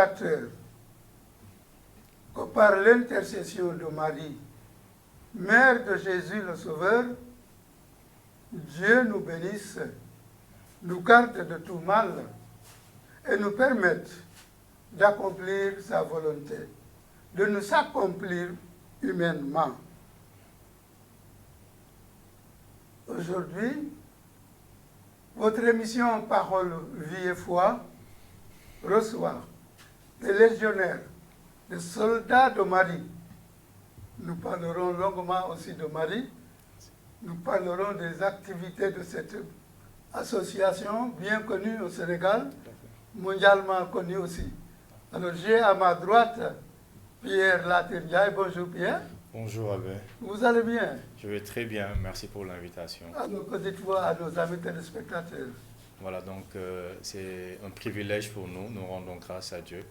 impérateur que par l'intercession de Marie, Mère de Jésus le Sauveur, Dieu nous bénisse, nous garde de tout mal et nous permette d'accomplir sa volonté, de nous accomplir humainement. Aujourd'hui, votre émission Parole, Vie et Foi reçoit des légionnaires, des soldats de Marie. Nous parlerons longuement aussi de Marie. Nous parlerons des activités de cette association bien connue au Sénégal, mondialement connue aussi. Alors j'ai à ma droite Pierre Latirdiaye. Bonjour Pierre. Bonjour Abbé. Vous allez bien? Je vais très bien, merci pour l'invitation. Alors que dites-vous à nos amis téléspectateurs? Voilà, donc c'est un privilège pour nous, nous rendons grâce à Dieu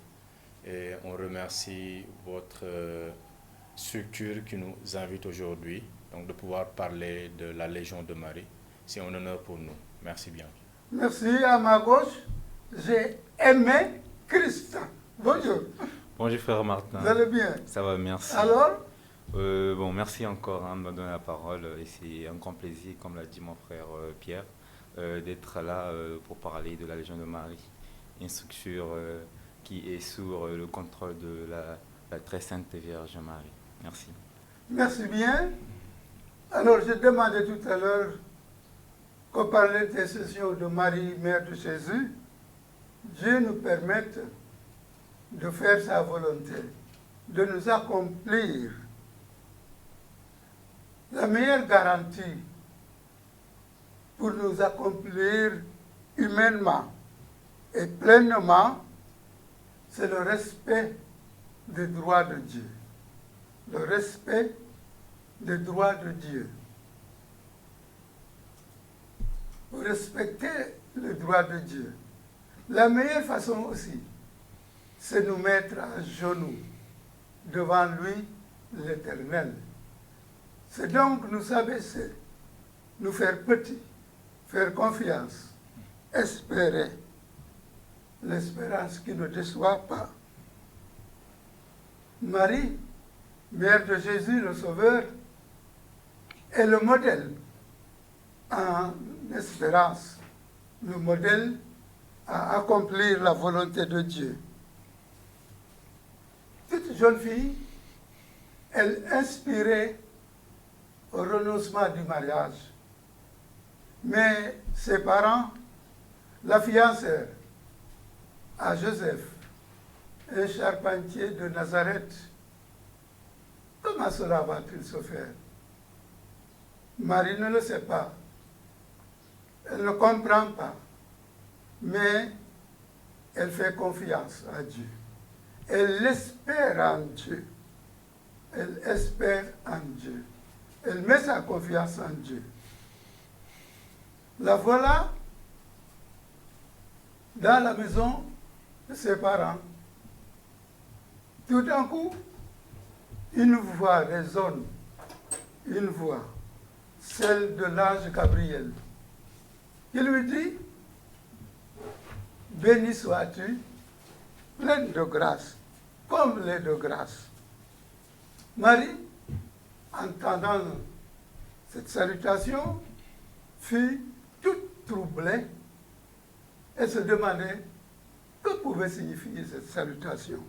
et on remercie votre structure qui nous invite aujourd'hui, donc de pouvoir parler de la Légion de Marie. C'est un honneur pour nous. Merci bien. Merci. À ma gauche, j'ai Aimé Christ. Bonjour. Bonjour frère Martin. Vous allez bien? Ça va, merci. Alors? Merci encore de me donner la parole et c'est un grand plaisir, comme l'a dit mon frère Pierre, d'être là pour parler de la Légion de Marie, une structure qui est sous le contrôle de la très sainte Vierge Marie. Merci. Merci bien. Alors, je demandais tout à l'heure qu'on parlait des sessions de Marie, Mère de Jésus. Dieu nous permette de faire sa volonté, de nous accomplir. La meilleure garantie pour nous accomplir humainement et pleinement, c'est le respect des droits de Dieu. Le respect des droits de Dieu. Pour respecter les droits de Dieu, la meilleure façon aussi, c'est nous mettre à genoux devant lui, l'Éternel. C'est donc nous abaisser, nous faire petits, faire confiance, espérer. L'espérance qui ne déçoit pas. Marie, Mère de Jésus le Sauveur, est le modèle en espérance, le modèle à accomplir la volonté de Dieu. Toute jeune fille, elle inspirait au renoncement du mariage. Mais ses parents la fiancèrent à Joseph, un charpentier de Nazareth. Comment cela va-t-il se faire? Marie ne le sait pas. Elle ne comprend pas. Mais elle fait confiance à Dieu. Elle espère en Dieu. Elle espère en Dieu. Elle met sa confiance en Dieu. La voilà dans la maison de ses parents. Tout d'un coup, une voix résonne, une voix, celle de l'ange Gabriel, qui lui dit, « Béni sois-tu, pleine de grâce, comme les de grâce. » Marie, entendant cette salutation, fut toute troublée et se demandait que pouvait signifier cette salutation.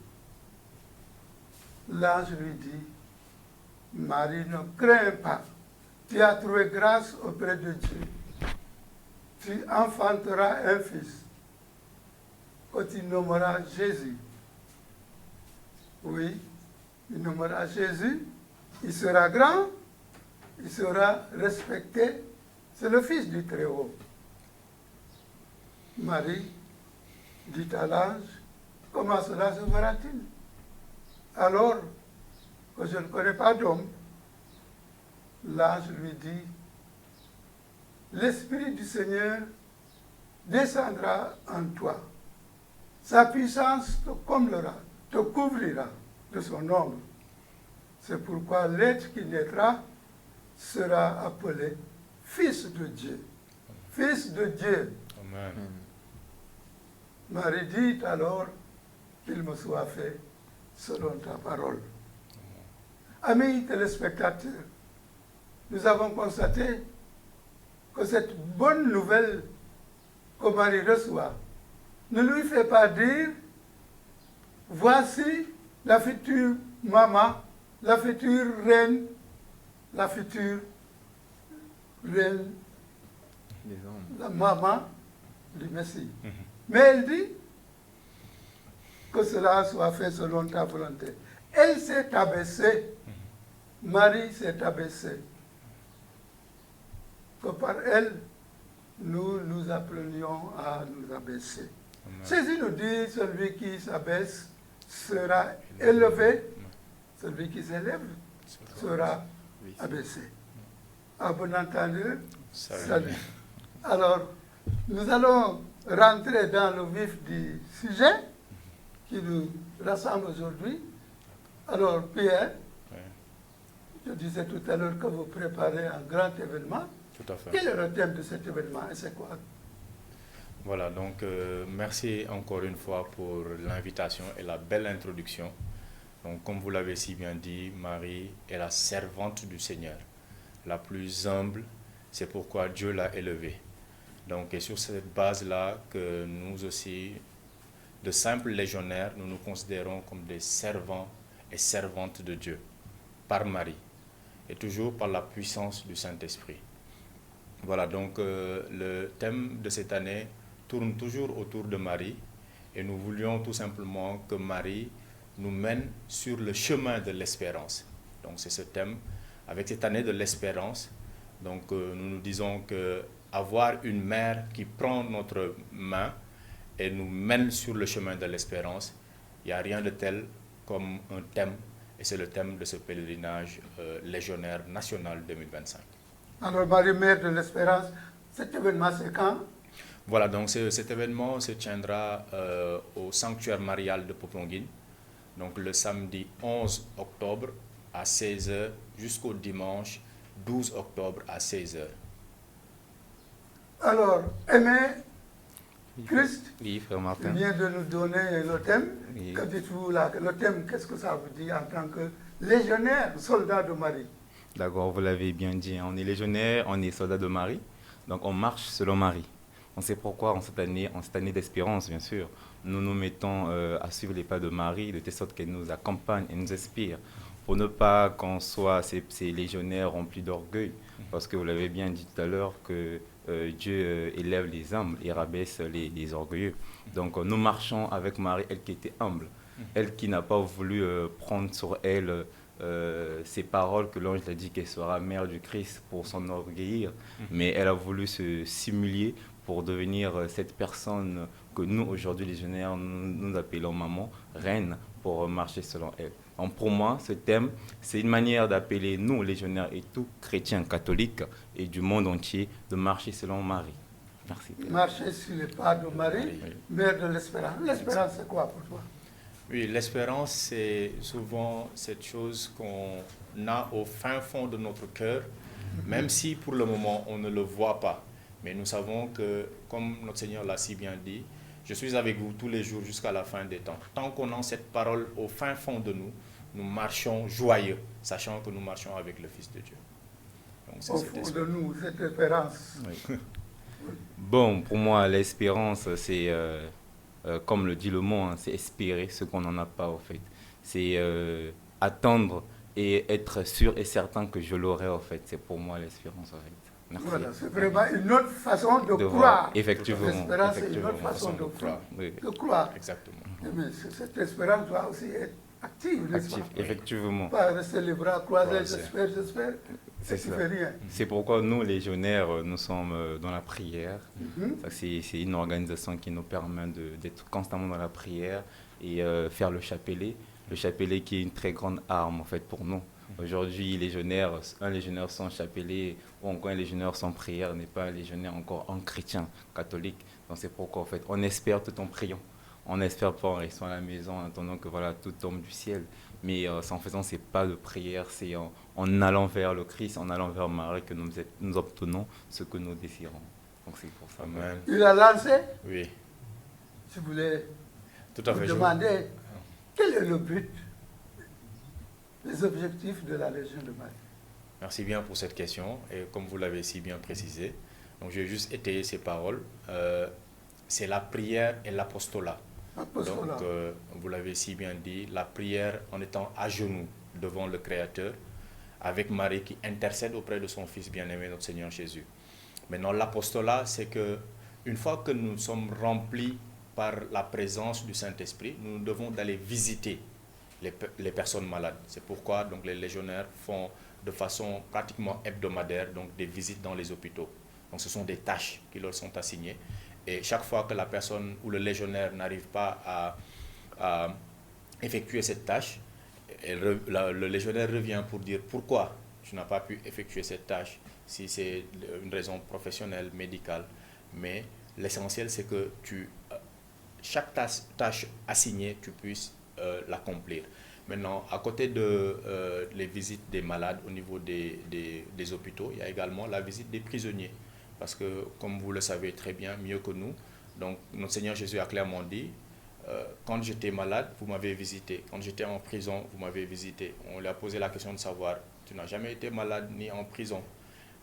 L'ange lui dit, Marie, ne crains pas, tu as trouvé grâce auprès de Dieu. Tu enfanteras un fils, que tu nommeras Jésus. Oui, il nommera Jésus, il sera grand, il sera respecté, c'est le fils du Très-Haut. Marie dit à l'ange, comment cela se fera-t-il? Alors que je ne connais pas d'homme, l'ange lui dit, l'Esprit du Seigneur descendra en toi. Sa puissance te comblera, te couvrira de son ombre. C'est pourquoi l'être qui naîtra sera appelé Fils de Dieu. Fils de Dieu. Amen. Marie dit alors, qu'il me soit fait selon ta parole. Amis téléspectateurs, nous avons constaté que cette bonne nouvelle que Marie reçoit ne lui fait pas dire « Voici la future maman, la future reine, la future reine, la maman du Messie. » Mais elle dit que cela soit fait selon ta volonté. Elle s'est abaissée. Marie s'est abaissée. Que par elle, nous nous appelions à nous abaisser. Jésus nous dit, celui qui s'abaisse sera élevé, celui qui s'élève sera abaissé. À bon entendeur, salut. Alors, nous allons rentrer dans le vif du sujet qui nous rassemble aujourd'hui. Alors, Pierre, je disais tout à l'heure que vous préparez un grand événement. Tout à fait. Quel est le thème de cet événement et c'est quoi? Voilà, donc merci encore une fois pour l'invitation et la belle introduction. Donc, comme vous l'avez si bien dit, Marie est la servante du Seigneur, la plus humble, c'est pourquoi Dieu l'a élevée. Donc, et sur cette base-là que nous aussi, de simples légionnaires, nous nous considérons comme des servants et servantes de Dieu, par Marie, et toujours par la puissance du Saint-Esprit. Voilà, donc le thème de cette année tourne toujours autour de Marie, et nous voulions tout simplement que Marie nous mène sur le chemin de l'espérance. Donc c'est ce thème, avec cette année de l'espérance, donc nous nous disons que avoir une mère qui prend notre main et nous mène sur le chemin de l'espérance, il n'y a rien de tel comme un thème, et c'est le thème de ce pèlerinage légionnaire national 2025. Alors, Marie, mère de l'espérance, cet événement, c'est quand? Voilà, donc cet événement se tiendra au sanctuaire marial de Popenguine, donc le samedi 11 octobre à 16h jusqu'au dimanche 12 octobre à 16h. Alors, Aimé, Christ, Oui, frère Martin. vient de nous donner le thème. Oui. Que dites-vous là? Le thème, qu'est-ce que ça veut dire en tant que légionnaire, soldat de Marie? D'accord, vous l'avez bien dit, hein. On est légionnaire, on est soldat de Marie, donc on marche selon Marie. On sait pourquoi en cette année d'espérance, bien sûr, nous nous mettons à suivre les pas de Marie, de telle sorte qu'elle nous accompagne et nous inspire, pour ne pas qu'on soit ces légionnaires remplis d'orgueil, parce que vous l'avez bien dit tout à l'heure que Dieu élève les humbles et rabaisse les orgueilleux. Donc nous marchons avec Marie, elle qui était humble, elle qui n'a pas voulu prendre sur elle ces paroles que l'ange a dit qu'elle sera mère du Christ pour s'enorgueillir, mais elle a voulu se simuler pour devenir cette personne que nous, aujourd'hui, les légionnaires, nous appelons maman, reine, pour marcher selon elle. Donc pour moi, ce thème, c'est une manière d'appeler nous, légionnaires et tous chrétiens catholiques et du monde entier, de marcher selon Marie. Merci. Marcher sur les pas de Marie, mère de l'espérance. L'espérance, c'est quoi pour toi? Oui, l'espérance, c'est souvent cette chose qu'on a au fin fond de notre cœur, même si pour le moment on ne le voit pas. Mais nous savons que, comme notre Seigneur l'a si bien dit, je suis avec vous tous les jours jusqu'à la fin des temps. Tant qu'on a cette parole au fin fond de nous, nous marchons joyeux, sachant que nous marchons avec le Fils de Dieu. Donc, Au fond de nous, cette espérance. Oui. Bon, pour moi, l'espérance, c'est, comme le dit le mot, hein, c'est espérer ce qu'on n'en a pas, en fait. C'est attendre et être sûr et certain que je l'aurai, en fait. C'est pour moi l'espérance, en fait. Merci. Voilà, c'est vraiment une autre façon de De croire. voir. Effectivement. L'espérance, c'est une Effectivement. autre façon de croire. Oui. De croire. Exactement. Mais cette espérance doit aussi être active, n'est-ce Actif, pas? effectivement. Pas rester les bras croisés, Croisés. j'espère, C'est tu ça. fais rien. C'est pourquoi nous, légionnaires, nous sommes dans la prière. Mhm. Ça, c'est une organisation qui nous permet d'être constamment dans la prière et faire le chapelet. Le chapelet qui est une très grande arme en fait pour nous. Aujourd'hui, un légionnaire sans chapelet ou encore un légionnaire sans prière n'est pas un légionnaire encore un chrétien catholique. Donc c'est pourquoi en fait on espère tout en priant. On espère pas en restant à la maison en attendant que voilà, tout tombe du ciel. Mais en faisant ces pas de prière, c'est en allant vers le Christ, en allant vers Marie que nous obtenons ce que nous désirons. Donc c'est pour ça. Amen. Il a lancé, Oui. je voulais Tout à fait. Vous demandez quel est le but, les objectifs de la Légion de Marie. Merci bien pour cette question. Et comme vous l'avez si bien précisé, donc je vais juste étayer ces paroles. C'est la prière et l'apostolat. Donc, vous l'avez si bien dit, la prière en étant à genoux devant le Créateur, avec Marie qui intercède auprès de son Fils bien-aimé, notre Seigneur Jésus. Maintenant, l'apostolat, c'est que une fois que nous sommes remplis par la présence du Saint-Esprit, nous devons d'aller visiter les personnes malades. C'est pourquoi donc, les légionnaires font de façon pratiquement hebdomadaire donc, des visites dans les hôpitaux. Donc ce sont des tâches qui leur sont assignées. Et chaque fois que la personne ou le légionnaire n'arrive pas à effectuer cette tâche, le légionnaire revient pour dire pourquoi tu n'as pas pu effectuer cette tâche, si c'est une raison professionnelle, médicale. Mais l'essentiel, c'est que chaque tâche assignée, tu puisses l'accomplir. Maintenant, à côté de les visites des malades au niveau des hôpitaux, il y a également la visite des prisonniers. Parce que, comme vous le savez très bien, mieux que nous, donc notre Seigneur Jésus a clairement dit, quand j'étais malade, vous m'avez visité. Quand j'étais en prison, vous m'avez visité. On lui a posé la question de savoir, tu n'as jamais été malade ni en prison.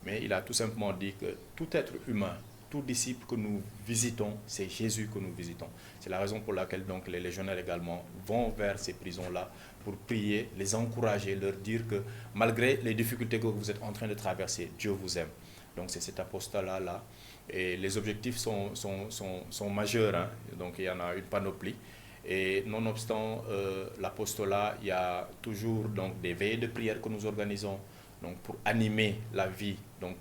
Mais il a tout simplement dit que tout être humain, tout disciple que nous visitons, c'est Jésus que nous visitons. C'est la raison pour laquelle donc, les légionnaires également vont vers ces prisons-là pour prier, les encourager, leur dire que malgré les difficultés que vous êtes en train de traverser, Dieu vous aime. Donc c'est cet apostolat-là. Et les objectifs sont majeurs, hein. Donc il y en a une panoplie. Et nonobstant l'apostolat, il y a toujours donc, des veillées de prière que nous organisons donc, pour animer la vie donc,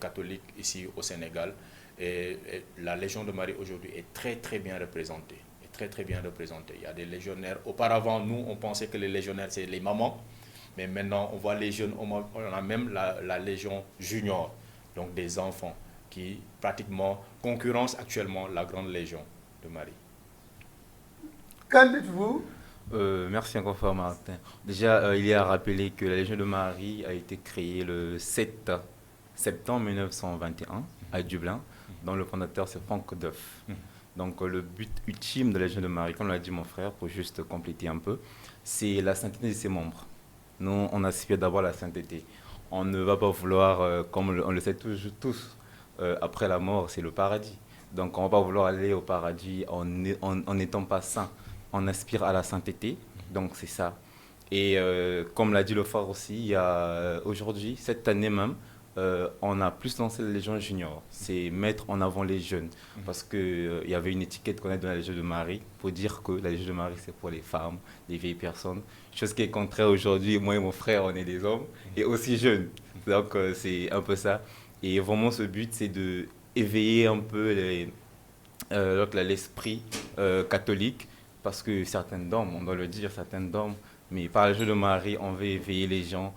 catholique ici au Sénégal. Et la Légion de Marie aujourd'hui est très très bien représentée. Très bien représentée. Il y a des légionnaires. Auparavant, nous, on pensait que les légionnaires, c'est les mamans. Mais maintenant, on voit les jeunes, on a même la Légion junior, donc des enfants qui pratiquement concurrencent actuellement la grande Légion de Marie. Qu'en dites-vous? Merci encore, Frère Martin. Déjà, il y a à rappeler que la Légion de Marie a été créée le 7 septembre 1921 à Dublin, dont le fondateur c'est Franck Duff. Donc le but ultime de la Légion de Marie, comme l'a dit mon frère, pour juste compléter un peu, c'est la sainteté de ses membres. Nous, on aspire d'abord à la sainteté. On ne va pas vouloir, comme on le sait tous, après la mort, c'est le paradis. Donc on ne va pas vouloir aller au paradis en n'étant pas saint. On aspire à la sainteté, donc c'est ça. Et comme l'a dit le frère aussi, il y a aujourd'hui, cette année même, on a plus lancé la Légion junior, c'est mettre en avant les jeunes, parce qu'il y avait une étiquette qu'on a donnée à la Légion de Marie pour dire que la Légion de Marie c'est pour les femmes, les vieilles personnes, chose qui est contraire aujourd'hui. Moi et mon frère on est des hommes et aussi jeunes, donc c'est un peu ça. Et vraiment ce but c'est de éveiller un peu l'esprit catholique, parce que certaines dames, on doit le dire, certaines dames, mais par la Légion de Marie on veut éveiller les gens.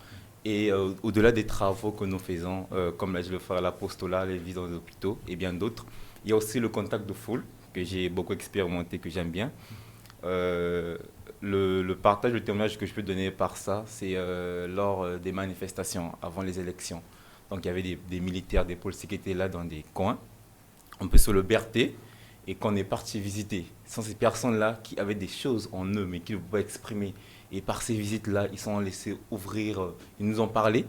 Et au-delà des travaux que nous faisons, comme l'a dit le frère, l'apostolat, les visites dans les hôpitaux et bien d'autres, il y a aussi le contact de foule, que j'ai beaucoup expérimenté, que j'aime bien. Le partage, le témoignage que je peux donner par ça, c'est lors des manifestations, avant les élections. Donc il y avait des militaires, des policiers qui étaient là dans des coins, un peu sur le Berthet, et qu'on est parti visiter. Ce sont ces personnes-là qui avaient des choses en eux, mais qui ne pouvaient pas exprimer. Et par ces visites-là, ils sont laissés ouvrir, ils nous ont parlé,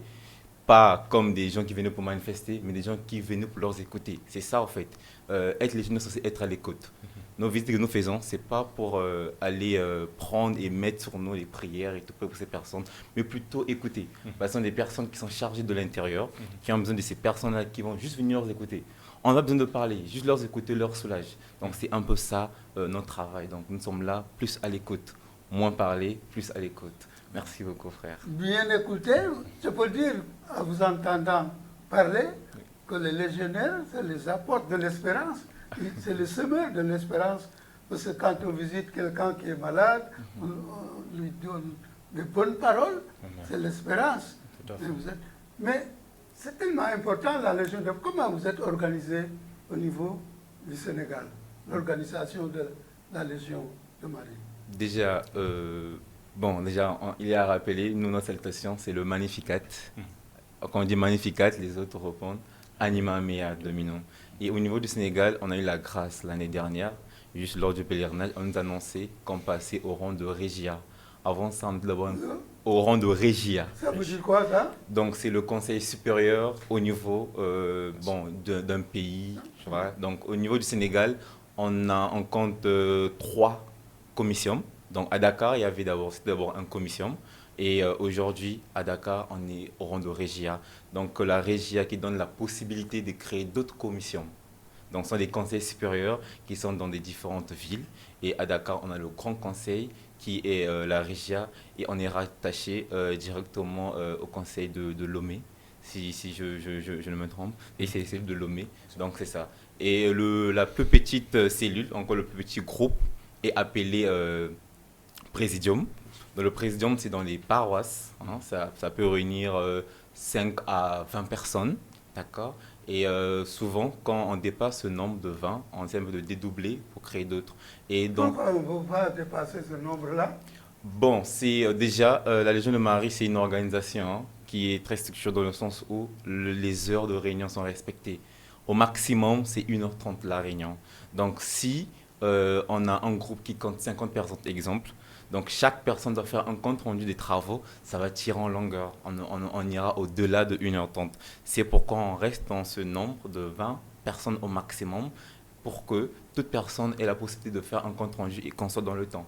pas comme des gens qui venaient pour manifester, mais des gens qui venaient pour leur écouter. C'est ça, en fait. Être légionnaire, c'est être à l'écoute. Nos visites que nous faisons, ce n'est pas pour aller prendre et mettre sur nous les prières et tout pour ces personnes, mais plutôt écouter. Parce que ce sont des personnes qui sont chargées de l'intérieur, qui ont besoin de ces personnes-là qui vont juste venir leur écouter. On a besoin de parler, juste leur écouter, leur soulage. Donc c'est un peu ça notre travail. Donc nous sommes là, plus à l'écoute. Moins parler, plus à l'écoute. Merci beaucoup, frère. Bien écouter, je peux dire, en vous entendant parler, que les légionnaires, c'est les apôtres de l'espérance. C'est les semeurs de l'espérance. Parce que quand on visite quelqu'un qui est malade, on lui donne de bonnes paroles, c'est l'espérance. Mais c'est tellement important, la Légion de... Comment vous êtes organisé au niveau du Sénégal, l'organisation de la Légion de Marie? Déjà, il y a à rappeler, nous, notre salutation, c'est le Magnificat. Quand on dit Magnificat, les autres répondent Anima Mea Dominum. Et au niveau du Sénégal, on a eu la grâce l'année dernière juste lors du pèlerinage, on nous annonçait qu'on passait au rang de Régia. Avant ça, on était d'abord au rang de Régia. Ça veut dire quoi, ça? Donc, c'est le conseil supérieur au niveau d'un pays. Tu vois. Donc, au niveau du Sénégal, on compte 3 commissions. Donc, à Dakar, c'était d'abord un commission. Et aujourd'hui, à Dakar, on est au rang de Régia. Donc, la Régia qui donne la possibilité de créer d'autres commissions. Donc, ce sont des conseils supérieurs qui sont dans des différentes villes. Et à Dakar, on a le Grand Conseil qui est la Régia et on est rattaché directement au conseil de Lomé, si je ne me trompe. Et c'est celle de Lomé, donc c'est ça. Et la plus petite cellule, encore le plus petit groupe, est appelé Présidium. Dans le Présidium, c'est dans les paroisses. Hein, ça peut réunir 5 à 20 personnes, d'accord. Et souvent, quand on dépasse ce nombre de 20, on essaie de dédoubler pour créer d'autres. Et donc, pourquoi on ne peut pas dépasser ce nombre-là? bon, c'est déjà, la Légion de Marie, c'est une organisation qui est très structurée dans le sens où les heures de réunion sont respectées. Au maximum, c'est 1h30 la réunion. Donc, si on a un groupe qui compte 50 personnes, exemple, donc chaque personne doit faire un compte rendu des travaux, ça va tirer en longueur. On ira au-delà de 1h30. C'est pourquoi on reste dans ce nombre de 20 personnes au maximum pour que toute personne ait la possibilité de faire un compte rendu et qu'on soit dans le temps.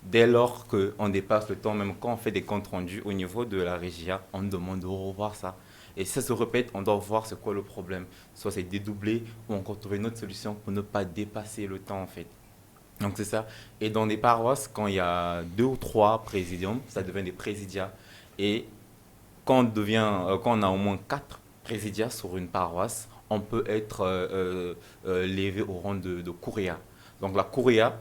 Dès lors qu'on dépasse le temps, même quand on fait des comptes rendus au niveau de la régia, on demande de revoir ça. Et si ça se répète, on doit voir c'est quoi le problème. Soit c'est dédoubler ou encore trouver une autre solution pour ne pas dépasser le temps en fait. Donc c'est ça. Et dans les paroisses, quand il y a 2 ou 3 présidiums, ça devient des présidiats. Et quand on a au moins 4 présidiats sur une paroisse, on peut être levé au rang de Kouria. Donc la Kouria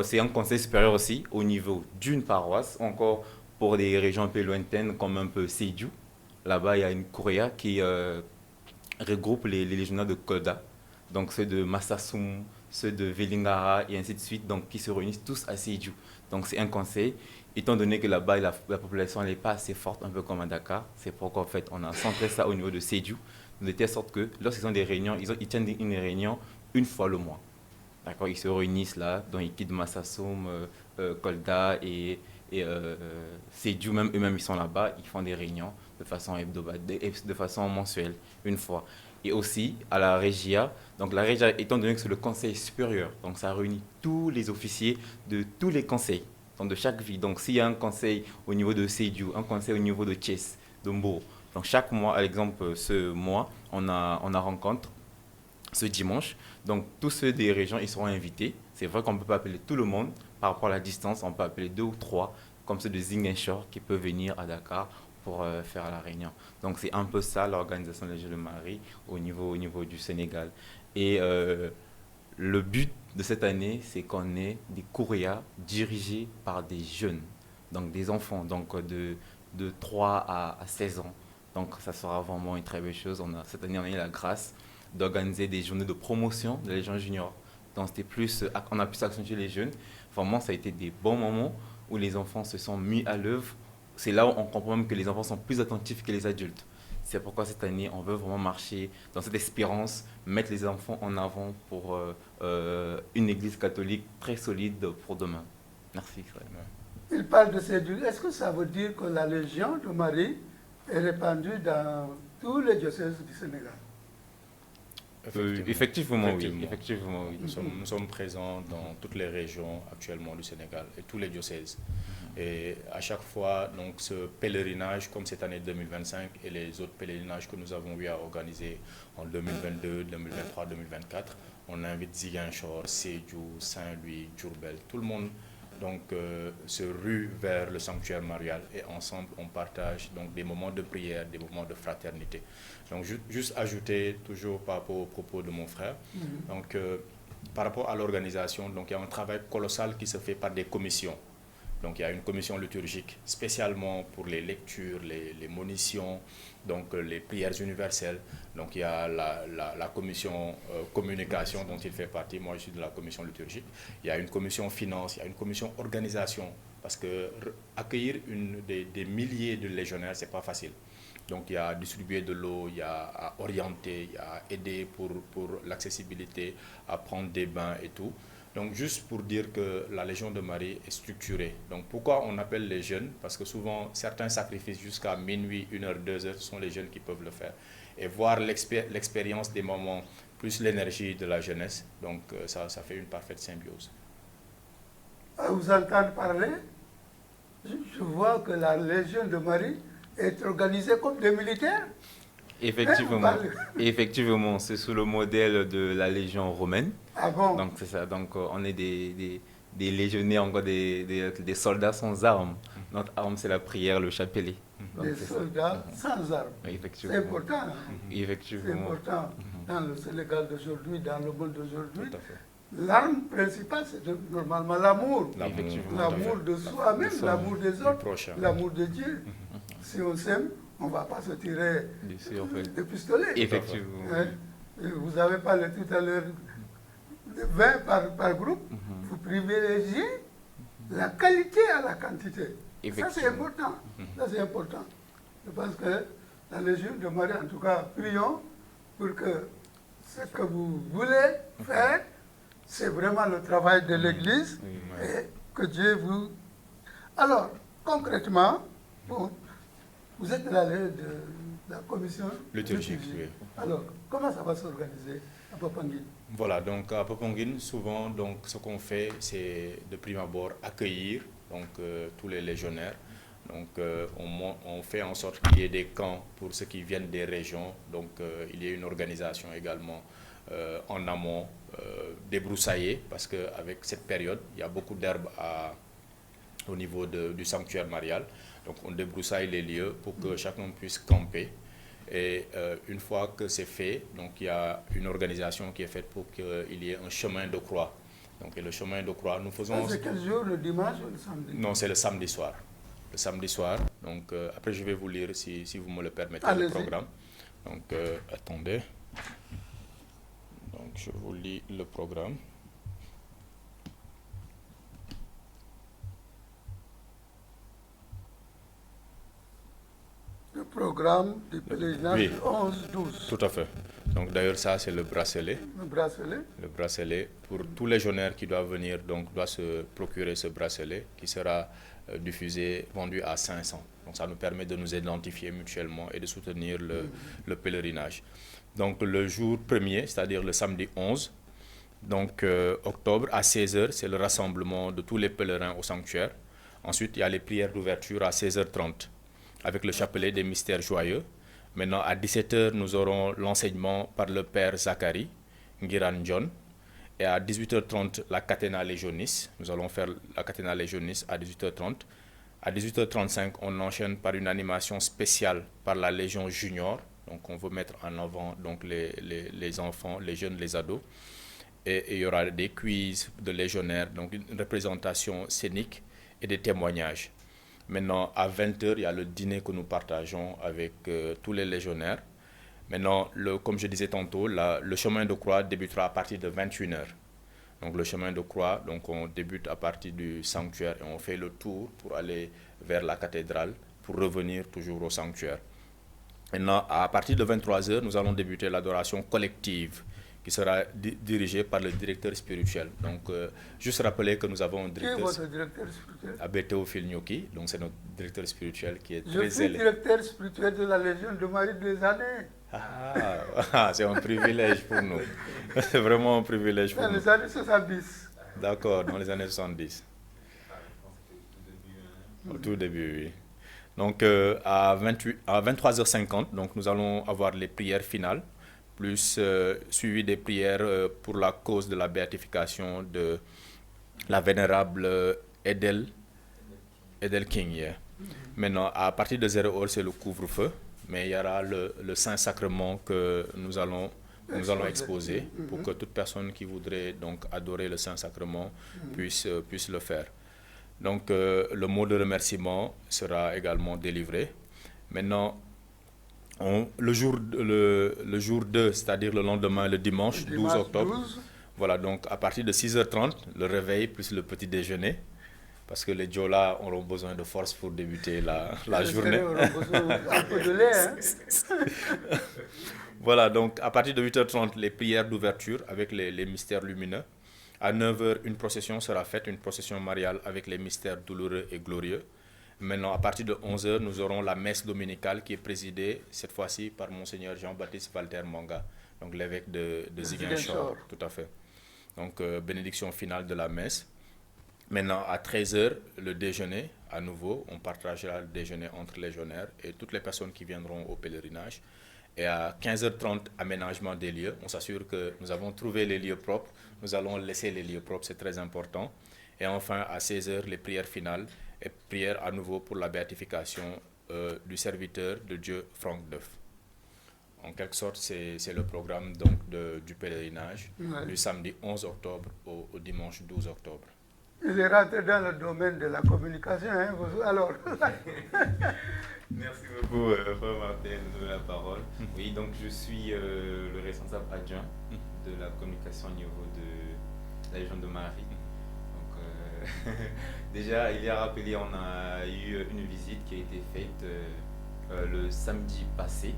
c'est un conseil supérieur aussi au niveau d'une paroisse, encore pour des régions un peu lointaines comme un peu Sédhiou. Là-bas, il y a une Kouria qui regroupe les légionnaires de Kolda, donc ceux de Massassoum, ceux de Vélingara et ainsi de suite, donc qui se réunissent tous à Sédhiou. Donc c'est un conseil, étant donné que là-bas la population n'est pas assez forte, un peu comme à Dakar, c'est pourquoi en fait on a centré ça au niveau de Sédhiou, de telle sorte que lorsqu'ils ont des réunions, ils tiennent une réunion une fois le mois. D'accord, ils se réunissent là, dans l'équipe de Massassoum, Kolda et Sédhiou, même eux-mêmes ils sont là-bas, ils font des réunions de façon hebdomadaire, de façon mensuelle, une fois. Et aussi à la Régia, donc la Régia étant donné que c'est le conseil supérieur, donc ça réunit tous les officiers de tous les conseils, donc de chaque ville. Donc s'il y a un conseil au niveau de Sédhiou, un conseil au niveau de Thiès, de Mbour, donc chaque mois, à l'exemple ce mois, on a rencontre ce dimanche. Donc tous ceux des régions, ils seront invités. C'est vrai qu'on ne peut pas appeler tout le monde par rapport à la distance, on peut appeler 2 ou 3, comme ceux de Ziguinchor qui peuvent venir à Dakar pour faire la réunion. Donc c'est un peu ça l'organisation de la Légion de Marie au niveau du Sénégal. Et le but de cette année, c'est qu'on ait des courriers dirigés par des jeunes, donc des enfants, donc de 3 à 16 ans. Donc ça sera vraiment une très belle chose. Cette année, on a eu la grâce d'organiser des journées de promotion de la Légion junior. Donc on a pu accentuer les jeunes. Vraiment, ça a été des bons moments où les enfants se sont mis à l'œuvre. C'est là où on comprend même que les enfants sont plus attentifs que les adultes. C'est pourquoi cette année, on veut vraiment marcher dans cette espérance, mettre les enfants en avant pour une église catholique très solide pour demain. Merci. Il parle de Sédhiou. Est-ce que ça veut dire que la Légion de Marie est répandue dans tous les diocèses du Sénégal? Effectivement, oui. Effectivement, oui. Nous sommes présents dans toutes les régions actuellement du Sénégal et tous les diocèses. Et à chaque fois, donc, ce pèlerinage, comme cette année 2025 et les autres pèlerinages que nous avons eu à organiser en 2022, 2023, 2024, on invite Ziguinchor, Sédhiou, Saint-Louis, Diourbel, tout le monde donc, se rue vers le sanctuaire marial et ensemble on partage donc, des moments de prière, des moments de fraternité. Donc juste ajouter toujours par rapport aux propos de mon frère, donc, par rapport à l'organisation, donc, il y a un travail colossal qui se fait par des commissions. Donc il y a une commission liturgique spécialement pour les lectures, les monitions, donc les prières universelles. Donc il y a la commission communication dont il fait partie. Moi je suis de la commission liturgique. Il y a une commission finance, il y a une commission organisation. Parce que accueillir des milliers de légionnaires, ce n'est pas facile. Donc il y a à distribuer de l'eau, il y a à orienter, il y a à aider pour l'accessibilité, à prendre des bains et tout. Donc juste pour dire que la Légion de Marie est structurée. Donc pourquoi on appelle les jeunes? Parce que souvent certains sacrifices jusqu'à minuit, 1h, 2h, ce sont les jeunes qui peuvent le faire. Et voir l'expérience des mamans plus l'énergie de la jeunesse, donc ça fait une parfaite symbiose. À vous entendre parler, je vois que la Légion de Marie est organisée comme des militaires. Effectivement, c'est sous le modèle de la Légion romaine. Ah bon? Donc c'est ça, donc on est des légionnaires, encore des soldats sans armes. Notre arme, c'est la prière, le chapelet. Donc, des soldats sans armes. Effectivement. C'est important. Hein? Effectivement. C'est important. Dans le Sénégal d'aujourd'hui, dans le monde d'aujourd'hui, Tout à fait. l'arme principale, c'est normalement l'amour. L'amour de soi-même, l'amour des autres, l'amour de Dieu. Si on s'aime, on ne va pas se tirer de pistolet. Effectivement. Hein? Vous avez parlé tout à l'heure de 20 par groupe. Vous privilégiez la qualité à la quantité. Ça, c'est important. Ça, c'est important. Je pense que la Légion de Marie, en tout cas, prions pour que ce que vous voulez faire, c'est vraiment le travail de l'Église et que Dieu vous... Alors, concrètement, bon, vous êtes de la commission liturgique. Oui. Alors, comment ça va s'organiser à Popenguine? Voilà, donc à Popenguine, souvent, donc, ce qu'on fait, c'est de prime abord accueillir donc, tous les légionnaires. Donc, on fait en sorte qu'il y ait des camps pour ceux qui viennent des régions. Donc, il y a une organisation également en amont, débroussaillée, parce qu'avec cette période, il y a beaucoup d'herbes au niveau du sanctuaire marial. Donc, on débroussaille les lieux pour que chacun puisse camper. Et une fois que c'est fait, donc, il y a une organisation qui est faite pour qu'il y ait un chemin de croix. Donc, et le chemin de croix, nous faisons... C'est quel jour, le dimanche ou le samedi? Non, c'est le samedi soir. Le samedi soir. Donc, après, je vais vous lire, si vous me le permettez, le programme. Donc, attendez. Donc, je vous lis le programme. Le programme du pèlerinage du 11-12. Tout à fait. Donc d'ailleurs ça c'est le bracelet. Le bracelet. Le bracelet pour tous les légionnaires qui doivent venir, donc doivent se procurer ce bracelet qui sera diffusé, vendu à 500. Donc ça nous permet de nous identifier mutuellement et de soutenir le pèlerinage. Donc le jour premier, c'est-à-dire le samedi 11 donc, octobre à 16h, c'est le rassemblement de tous les pèlerins au sanctuaire. Ensuite, il y a les prières d'ouverture à 16h30 avec le chapelet des mystères joyeux. Maintenant, à 17h, nous aurons l'enseignement par le père Zacharie Ngiran John. Et à 18h30, la Catena Legionis. Nous allons faire la Catena Legionis à 18h30. À 18h35, on enchaîne par une animation spéciale par la Légion Junior. Donc, on veut mettre en avant donc, les enfants, les jeunes, les ados. Et il y aura des quiz de légionnaires, donc une représentation scénique et des témoignages. Maintenant, à 20h, il y a le dîner que nous partageons avec tous les légionnaires. Maintenant, comme je disais tantôt, le chemin de croix débutera à partir de 21h. Donc le chemin de croix, donc on débute à partir du sanctuaire et on fait le tour pour aller vers la cathédrale pour revenir toujours au sanctuaire. Maintenant, à partir de 23h, nous allons débuter l'adoration collective qui sera dirigée par le directeur spirituel. Donc, juste rappeler que nous avons un directeur... Qui est votre directeur spirituel? Abbé Théophile Nyoki, donc c'est notre directeur spirituel qui est Je très suis directeur spirituel de la Légion de Marie des années. C'est un privilège pour nous. C'est vraiment un privilège pour nous. Dans les années 70. D'accord, dans les années 70. Au tout début, oui. Donc, à 23h50, donc, nous allons avoir les prières finales, plus suivi des prières pour la cause de la béatification de la vénérable Edel King. Yeah. Maintenant, à partir de 0h, c'est le couvre-feu, mais il y aura le Saint-Sacrement que nous allons exposer pour que toute personne qui voudrait donc adorer le Saint-Sacrement puisse le faire. Donc, le mot de remerciement sera également délivré. Maintenant, le jour 2, c'est-à-dire le lendemain, le dimanche 12 octobre, voilà, donc à partir de 6h30, le réveil plus le petit déjeuner, parce que les Djola auront besoin de force pour débuter la journée. Un peu de lait, hein? Voilà, donc à partir de 8h30, les prières d'ouverture avec les mystères lumineux. À 9h, une procession sera faite, une procession mariale avec les mystères douloureux et glorieux. Maintenant, à partir de 11h, nous aurons la messe dominicale qui est présidée, cette fois-ci, par Monseigneur Jean-Baptiste Walter Monga, donc l'évêque de Ziguinchor. Tout à fait. Donc, bénédiction finale de la messe. Maintenant, à 13h, le déjeuner, à nouveau, on partagera le déjeuner entre légionnaires et toutes les personnes qui viendront au pèlerinage. Et à 15h30, aménagement des lieux. On s'assure que nous avons trouvé les lieux propres. Nous allons laisser les lieux propres, c'est très important. Et enfin, à 16h, les prières finales et prières à nouveau pour la béatification du serviteur de Dieu, Franck Deuf. En quelque sorte, c'est le programme donc, du pèlerinage du samedi 11 octobre au dimanche 12 octobre. Il est rentré dans le domaine de la communication, hein, alors. Merci beaucoup, Frère Martin, de la parole. Oui, donc je suis le responsable adjoint de la communication au niveau de la Légion de Marie. Donc, déjà, il y a rappelé, on a eu une visite qui a été faite le samedi passé.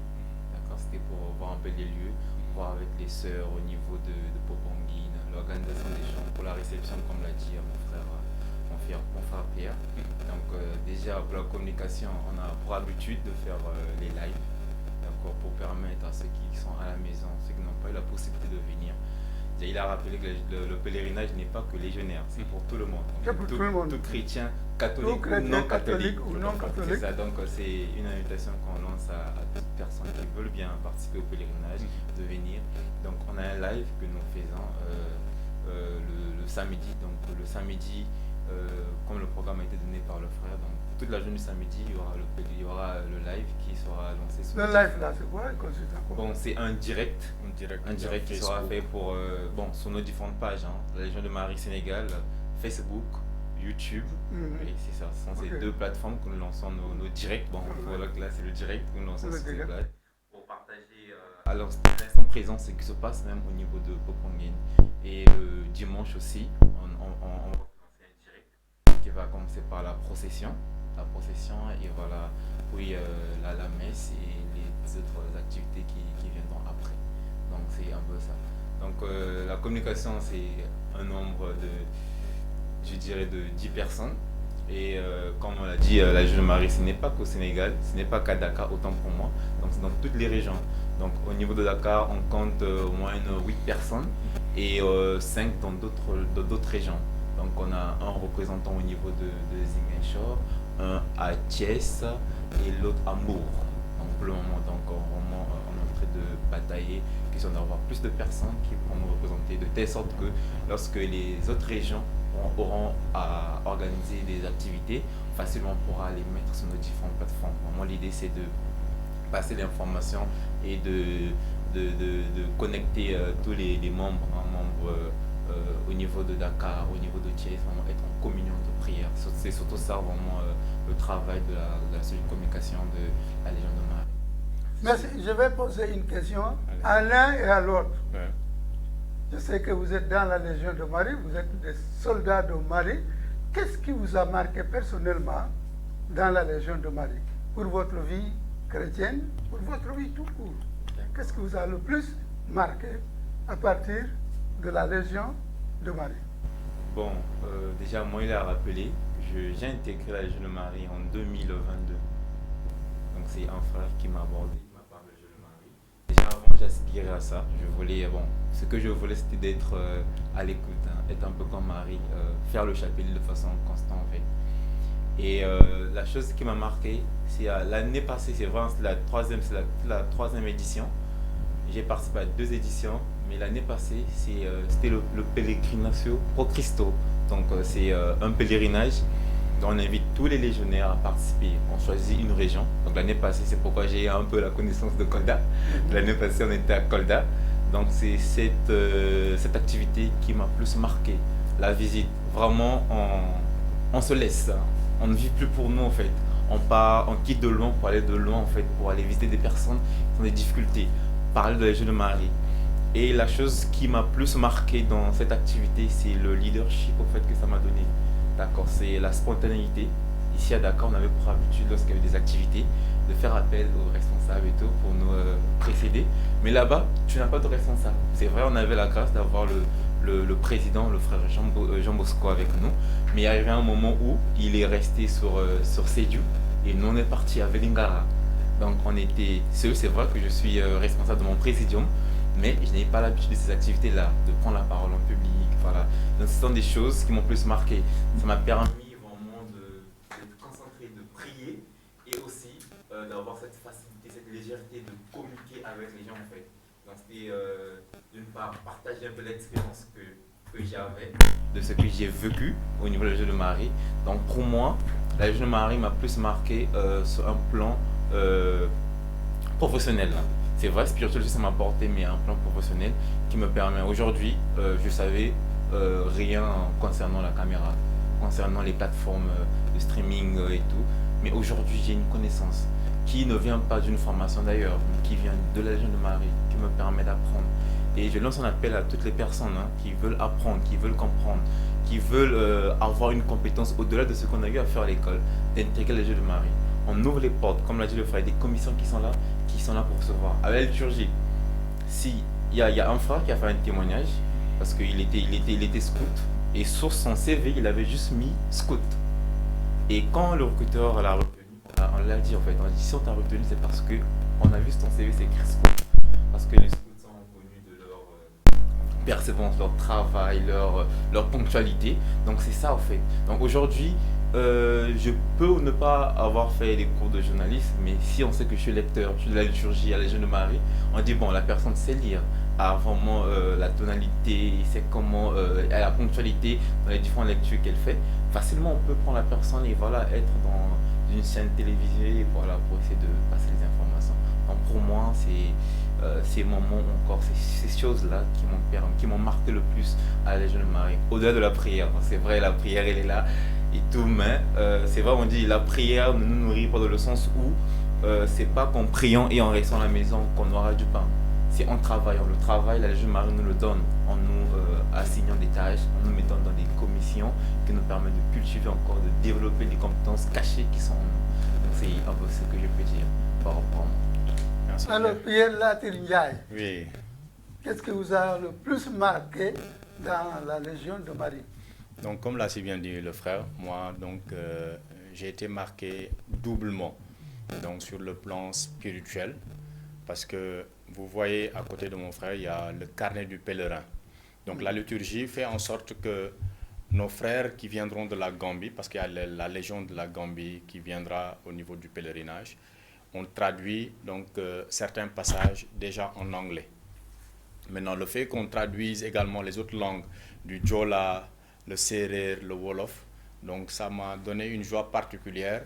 D'accord, c'était pour voir un peu les lieux, voir avec les sœurs au niveau de Poponguine, l'organisation des gens pour la réception, comme l'a dit mon frère Pierre. Donc déjà pour la communication, on a pour habitude de faire les lives, d'accord, pour permettre à ceux qui sont à la maison, ceux qui n'ont pas eu la possibilité de venir. Déjà, il a rappelé que le pélerinage n'est pas que légionnaire, c'est pour tout le monde. C'est pour tout le monde. Tout chrétien, catholique ou non catholique. C'est ça, donc c'est une invitation qu'on lance à toute personne qui veut bien participer au pèlerinage de venir. Donc on a un live que nous faisons le samedi. Donc le samedi, comme le programme a été donné par le frère, donc toute la journée du samedi, il y aura le live qui sera lancé sur le live là, c'est quoi? Bon, c'est un direct qui sera fait pour sur nos différentes pages, hein, la Légion de Marie Sénégal, Facebook, YouTube, et c'est ça, ce sont ces deux plateformes que nous lançons nos directs. Bon, voilà, là c'est le direct que nous lançons sur ces plateformes pour partager à l'instant présent ce qui se passe même au niveau de Poponguine. Et le dimanche aussi, on va lancer un direct qui va commencer par la procession et voilà, puis la messe et les autres activités qui viendront après. Donc c'est un peu ça. Donc la communication, c'est un nombre de 10 personnes. Et comme on l'a dit, la Légion de Marie, ce n'est pas qu'au Sénégal, ce n'est pas qu'à Dakar, autant pour moi. Donc c'est dans toutes les régions. Donc au niveau de Dakar, on compte au moins 8 personnes et 5 dans d'autres régions. Donc on a un représentant au niveau de Ziguinchor, un à Thiès et l'autre à Mour. Donc pour le moment, donc, on est en train de batailler, question d'avoir plus de personnes qui pourront nous représenter, de telle sorte que lorsque les autres régions auront à organiser des activités, facilement on pourra les mettre sur nos différentes plateformes. Vraiment l'idée c'est de passer l'information et de connecter tous les membres, au niveau de Dakar, au niveau de Thiès, vraiment être en communion de prière. C'est surtout ça vraiment le travail de la cellule de communication de la Légion de Marie. Merci. Je vais poser une question à l'un et à l'autre. Ouais. Je sais que vous êtes dans la Légion de Marie, vous êtes des soldats de Marie. Qu'est-ce qui vous a marqué personnellement dans la Légion de Marie? Pour votre vie chrétienne, pour votre vie tout court. Qu'est-ce qui vous a le plus marqué à partir de la Légion de Marie? Bon, déjà, moi, il a rappelé, j'ai intégré la Légion de Marie en 2022. Donc, c'est un frère qui m'a abordé, il m'a parlé de la Légion de Marie. Déjà, avant, j'aspirais à ça. Ce que je voulais, c'était d'être à l'écoute, hein, être un peu comme Marie, faire le chapelet de façon constante, en fait. Et la chose qui m'a marqué, c'est l'année passée, c'est vraiment la troisième édition. J'ai participé à 2 éditions, mais l'année passée, c'était le Pellegrinatio Pro Cristo. Donc c'est un pèlerinage dont on invite tous les légionnaires à participer. On choisit une région. Donc l'année passée, c'est pourquoi j'ai un peu la connaissance de Kolda. L'année passée, on était à Kolda. Donc c'est cette activité qui m'a plus marqué. La visite, vraiment, on se laisse. On ne vit plus pour nous en fait. On quitte de loin pour aller de loin en fait, pour aller visiter des personnes qui ont des difficultés. Parler de la Légion de Marie. Et la chose qui m'a plus marqué dans cette activité, c'est le leadership au fait que ça m'a donné. D'accord, c'est la spontanéité. Ici à Dakar, on avait pour habitude, lorsqu'il y avait des activités, de faire appel aux responsables et tout pour nous précéder. Mais là-bas, tu n'as pas de responsable. C'est vrai, on avait la grâce d'avoir le président, le frère Jean Bosco avec nous. Mais il y arrivé un moment où il est resté sur Sédiou et nous on est parti à Vélingara. Donc on était seul, c'est vrai que je suis responsable de mon présidium, mais je n'ai pas l'habitude de ces activités-là, de prendre la parole en public. Voilà. Donc ce sont des choses qui m'ont plus marqué. Ça m'a permis vraiment d'être concentré, de prier et aussi d'avoir cette facilité, cette légèreté de communiquer avec les gens en fait. Donc c'était d'une part partager un peu l'expérience que j'avais, de ce que j'ai vécu au niveau de la Légion de Marie. Donc pour moi, la Légion de Marie m'a plus marqué sur un plan professionnel. C'est vrai, spirituel, ça m'a apporté, mais un plan professionnel qui me permet. Aujourd'hui, je savais rien concernant la caméra, concernant les plateformes de streaming et tout. Mais aujourd'hui, j'ai une connaissance qui ne vient pas d'une formation d'ailleurs, mais qui vient de la Légion de Marie, qui me permet d'apprendre. Et je lance un appel à toutes les personnes qui veulent apprendre, qui veulent comprendre, qui veulent avoir une compétence au-delà de ce qu'on a eu à faire à l'école, d'intégrer la Légion de Marie. On ouvre les portes, comme l'a dit le frère, il y a des commissions qui sont là pour recevoir. À la liturgie, si il y a un frère qui a fait un témoignage, parce qu'il était scout, et sur son CV, il avait juste mis scout. Et quand le recruteur l'a retenu, on l'a dit en fait, on a dit si on t'a retenu, c'est parce qu'on a vu sur ton CV, c'est écrit scout. Parce que les scouts sont connus de leur persévérance, leur travail, leur ponctualité. Donc c'est ça en fait. Donc aujourd'hui, je peux ou ne pas avoir fait des cours de journalisme, mais si on sait que je suis lecteur, je suis de la liturgie à la Légion de Marie, on dit bon, la personne sait lire, a vraiment la tonalité, sait comment, a la ponctualité dans les différentes lectures qu'elle fait. Facilement, on peut prendre la personne et voilà, être dans une chaîne télévisée voilà, pour essayer de passer les informations. Donc pour moi, c'est ces moments encore, ces choses-là qui m'ont marqué le plus à la Légion de Marie. Au-delà de la prière, c'est vrai, la prière, elle est là et tout, mais c'est vrai, on dit la prière ne nous nourrit pas dans le sens où c'est pas qu'en priant et en restant à la maison qu'on aura du pain. C'est en travaillant. Le travail, la Légion de Marie nous le donne en nous assignant des tâches, en nous mettant dans des commissions qui nous permettent de cultiver encore, de développer des compétences cachées qui sont en nous. Donc c'est un peu ce que je peux dire par rapport à moi. Merci. Alors, Pierre Latir-Ndiaye, Oui. qu'est-ce qui vous a le plus marqué dans la Légion de Marie? Donc, comme l'a si bien dit le frère, moi, j'ai été marqué doublement, donc sur le plan spirituel, parce que vous voyez à côté de mon frère, il y a le carnet du pèlerin. Donc, la liturgie fait en sorte que nos frères qui viendront de la Gambie, parce qu'il y a la Légion de la Gambie qui viendra au niveau du pèlerinage, on traduit donc certains passages déjà en anglais. Maintenant, le fait qu'on traduise également les autres langues, du Djola, le Serer, le Wolof, donc ça m'a donné une joie particulière.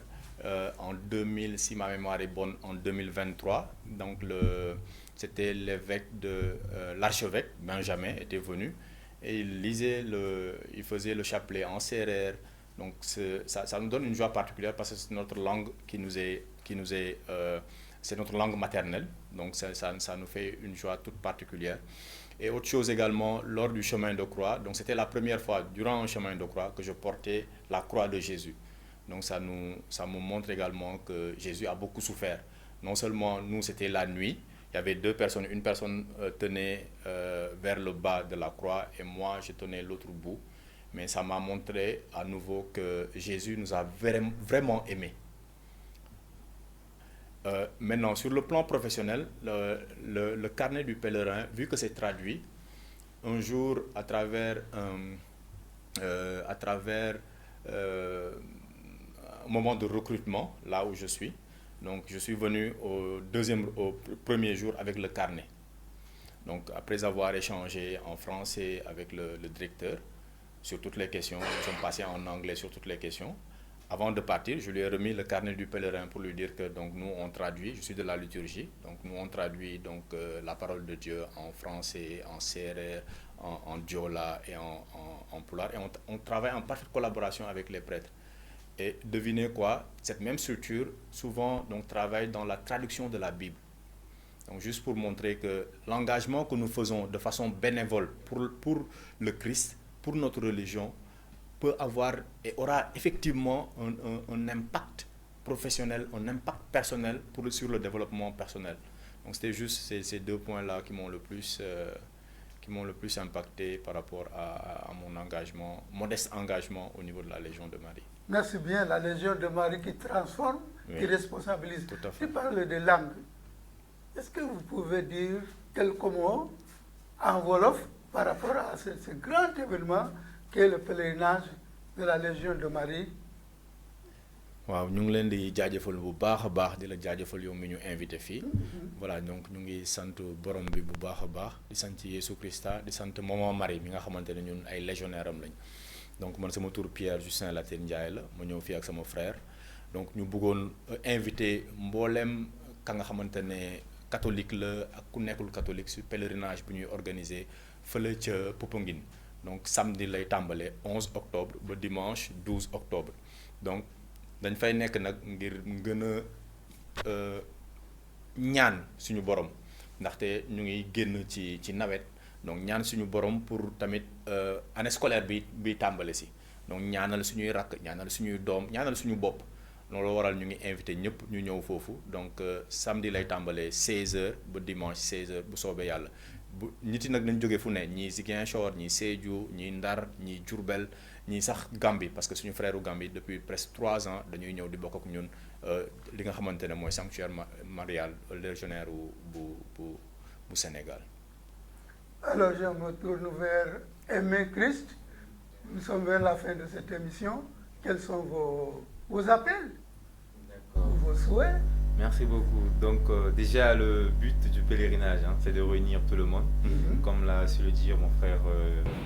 En 2000, si ma mémoire est bonne, en 2023, donc c'était l'évêque de l'archevêque Benjamin était venu et il faisait le chapelet en Serer. Donc ça nous donne une joie particulière parce que c'est notre langue c'est notre langue maternelle, donc ça nous fait une joie toute particulière. Et autre chose également, lors du chemin de croix, donc c'était la première fois durant un chemin de croix que je portais la croix de Jésus. Donc ça nous montre également que Jésus a beaucoup souffert. Non seulement nous, c'était la nuit, il y avait deux personnes, une personne tenait vers le bas de la croix et moi je tenais l'autre bout. Mais ça m'a montré à nouveau que Jésus nous a vraiment aimés. Maintenant, sur le plan professionnel, le carnet du pèlerin, vu que c'est traduit, un jour, à travers un moment de recrutement, là où je suis, donc je suis venu au premier jour avec le carnet. Donc, après avoir échangé en français avec le directeur sur toutes les questions, nous sommes passés en anglais sur toutes les questions. Avant de partir, je lui ai remis le carnet du pèlerin pour lui dire que donc, nous, on traduit, je suis de la liturgie, donc nous, on traduit donc, la parole de Dieu en français, en Serer, en Djola et en Pulaar. Et on travaille en parfaite collaboration avec les prêtres. Et devinez quoi, cette même structure, souvent, donc, travaille dans la traduction de la Bible. Donc, juste pour montrer que l'engagement que nous faisons de façon bénévole pour le Christ, pour notre religion, peut avoir et aura effectivement un impact professionnel, un impact personnel sur le développement personnel. Donc c'était juste ces deux points-là qui m'ont le plus qui m'ont le plus impacté par rapport à mon engagement, modeste engagement au niveau de la Légion de Marie. Merci bien, la Légion de Marie qui transforme, Oui. qui responsabilise. Tout à fait. Tu parles de langue. Est-ce que vous pouvez dire quelques mots en Wolof par rapport à ce grand événement qu'est le pèlerinage de la Légion de Marie? waaw ñu ngi leen di jaajëfal bu baax a baax di la jaajëfal yow mi ñu invité fii voilà donc ñu ngi sant borom bi bu baax a baax di sant Yeesu Christa di sant Maman Marie mi nga xamante ne ñun ay légionnaire am lañ donc man sama tur Pierre Justin Latir Ndiaye la ma ñëw fii ak sama frère donc ñu bëggoon invité mbooleem ka nga xamante ne catholique la ak ku nekkul catholique sur pèlerinage bu ñuy organiser fële ca Popenguine donc samedi lay tàmbale 11 octobre ba dimanche 12 octobre donc dañ fay nekk nag ngir gën a ñaan suñu borom ndaxte ñu ngi génn ci nawet donc ñaan suñu borom pour tamit année scolaire bi tàmbale si donc ñaanal suñuy rakk ñaanal suñuy doom ñaanal suñu bopp loolu waral ñu ngi invité ñëpp ñu ñëw foofu donc samedi lay tàmbalee 16h ba dimanche 16h bu soobee yàlla bu nit yi nag nañ jógee fu ne ñii Ziguinchor ñii Sédhiou ñii Ndar ñii Diourbel ñii sax Gambie parce que suñu frère Gambie depuis presque 3 ans dañuy ñëw di bokk ak ñun li nga xamante ne mooy sanctuaire marial légionnaire bu Sénégal. Alors je me tourne vers Aimé Christ. Nous sommes vers la fin de cette émission. Quels sont vos appels, vos souhaits? Merci beaucoup. Donc déjà le but du pèlerinage, c'est de réunir tout le monde, comme l'a su le dire mon frère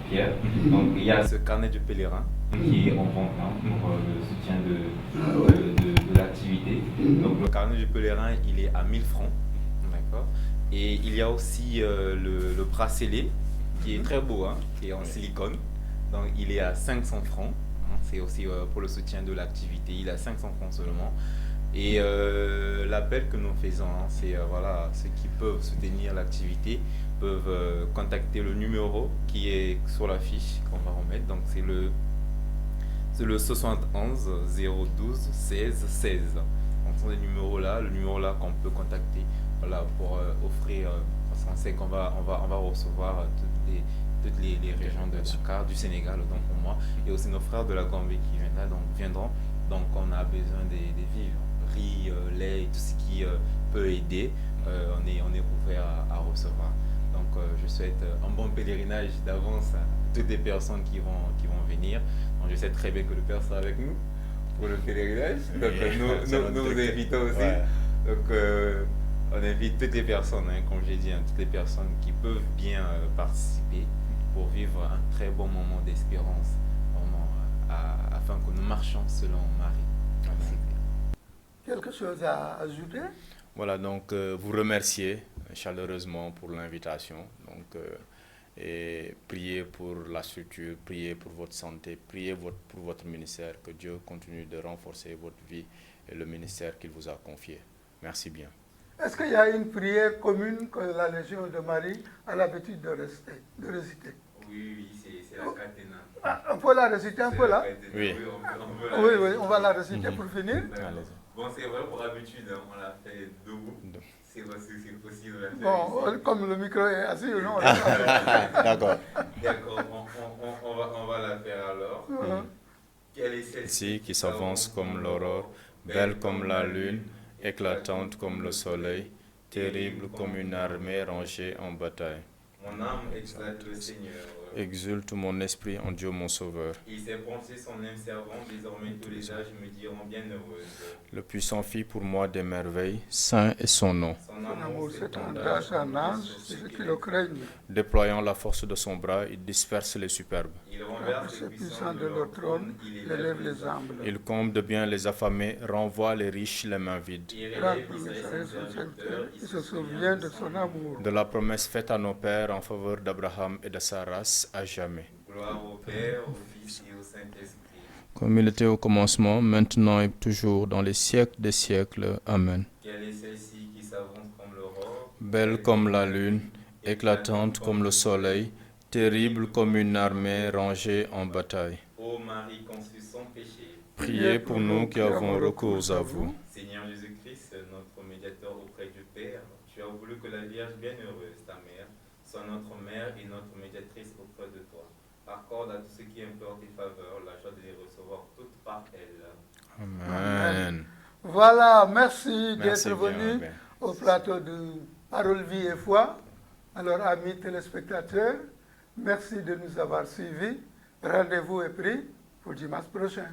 Pierre. Donc il y a ce carnet du pèlerin qui est en vente pour le soutien de l'activité. Donc le carnet du pèlerin, il est à 1000 francs, d'accord. Et il y a aussi le bracelet qui est très beau, qui est en silicone. Donc il est à 500 francs. C'est aussi pour le soutien de l'activité. Il est à 500 francs seulement. Et l'appel que nous faisons, c'est voilà, ceux qui peuvent soutenir l'activité peuvent contacter le numéro qui est sur la fiche qu'on va remettre. Donc c'est le 71 012 16 16. Donc ce sont des numéros-là, le numéro-là qu'on peut contacter, voilà, pour offrir, parce qu'on sait qu'on va recevoir toutes les régions de Dakar, du Sénégal, donc pour moi, et aussi nos frères de la Gambie qui viendront. Donc on a besoin des vivres, riz, lait, tout ce qui peut aider, on est ouvert à recevoir. Donc je souhaite un bon pèlerinage d'avance à toutes les personnes qui vont venir. Donc je sais très bien que le Père sera avec nous pour le pèlerinage. Donc nous vous invitons aussi. Ouais. Donc on invite toutes les personnes, comme j'ai dit, toutes les personnes qui peuvent bien participer pour vivre un très bon moment d'espérance, vraiment, afin que nous marchions selon Marie. Merci. Quelque chose à ajouter? Voilà, donc vous remercier chaleureusement pour l'invitation. Donc, et priez pour la structure, priez pour votre santé, priez pour votre ministère, que Dieu continue de renforcer votre vie et le ministère qu'il vous a confié. Merci bien. Est-ce qu'il y a une prière commune que la Légion de Marie a l'habitude de réciter? Oui, c'est la catena. Ah, on peut la réciter un peu là? Oui. Oui, on va la réciter pour finir. Bon, c'est vrai, pour habitude, on l'a fait debout. C'est possible de la faire. Bon, comme le micro est assis, non? D'accord. D'accord, on va la faire alors. Quelle est celle-ci qui s'avance comme l'aurore, belle comme la lune, éclatante comme le soleil, terrible comme une armée rangée en bataille. Mon âme exalte le Seigneur. Exulte mon esprit en Dieu mon Sauveur. Il s'est pensé son âme servant, désormais tous les âges me diront bienheureuse. Le puissant fit pour moi des merveilles, saint est son nom. Son amour s'étendra en âge, ceux qui le craignent. Déployant la force de son bras, il disperse les superbes. Il renverse les puissants de leur trône, il élève les humbles. Il comble de bien les affamés, renvoie les riches les mains vides. Il relève Israël son serviteur, il se souvient de son amour. De la promesse faite à nos pères en faveur d'Abraham et de sa race à jamais. Gloire au Père, au Fils et au Saint-Esprit. Comme il était au commencement, maintenant et toujours, dans les siècles des siècles. Amen. Quelle est celle-ci qui s'avance comme l'aurore, belle comme la lune, éclatante comme le soleil, terrible comme une armée rangée en bataille. Ô Marie conçue sans péché, Priez pour nous qui avons recours à vous. Seigneur Jésus-Christ, notre médiateur auprès du Père, tu as voulu que la Vierge bienheureuse, ta mère, soit notre mère et notre médiatrice auprès de toi. Accorde à tous ceux qui implorent tes faveurs la joie de les recevoir toutes par elle. Amen. Voilà, merci Merci d'être bien, venu bien. au plateau de Parole, Vie et Foi. Alors, amis téléspectateurs, merci de nous avoir suivis. Rendez-vous est pris pour dimanche prochain.